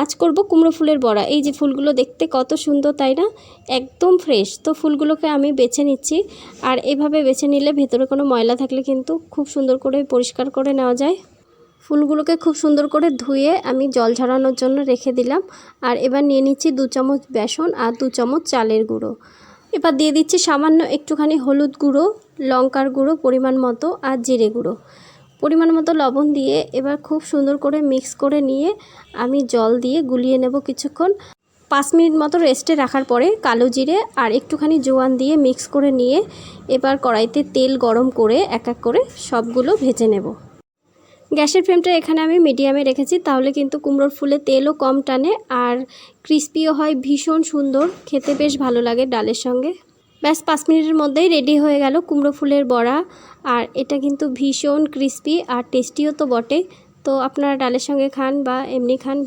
আজ করব কুমড়ো ফুলের বড়া। এই যে ফুলগুলো দেখতে কত সুন্দর, তাই না? একদম ফ্রেশ। তো ফুলগুলোকে আমি বেছে নিচ্ছি, আর এভাবে বেছে নিলে ভেতরে কোনো ময়লা থাকলে কিন্তু খুব সুন্দর করে পরিষ্কার করে নেওয়া যায়। ফুলগুলোকে খুব সুন্দর করে ধুয়ে আমি জল ঝরানোর জন্য রেখে দিলাম। আর এবার নিয়ে নিচ্ছি 2 চামচ বেসন আর 2 চামচ চালের গুঁড়ো। এবার দিয়ে দিচ্ছি সামান্য একটুখানি হলুদ গুঁড়ো, লঙ্কার গুঁড়ো পরিমাণ মতো, আর জিরে গুঁড়ো পরিমাণ মতো, লবণ দিয়ে এবার খুব সুন্দর করে মিক্স করে নিয়ে আমি জল দিয়ে গুলিয়ে নেব কিছুক্ষণ। 5 মিনিট মতো রেস্টে রাখার পরে কালো জিরে আর একটুখানি জোয়ান দিয়ে মিক্স করে নিয়ে এবার কড়াইতে তেল গরম করে এক এক করে সবগুলো ভেজে নেব। গ্যাসের ফ্লেমটা এখানে আমি মিডিয়ামে রেখেছি, তাহলে কিন্তু কুমড়োর ফুলে তেলও কম টানে আর ক্রিস্পিও হয়, ভীষণ সুন্দর খেতে, বেশ ভালো লাগে ডালের সঙ্গে। ব্যাস 5 মিনিটের মধ্যেই রেডি হয়ে গেল কুমড়ো ফুলের বড়া। আর এটা কিন্তু ভীষণ ক্রিস্পি আর টেস্টিও তো বটে। তো আপনারা ডালের সঙ্গে খান বা এমনি খান।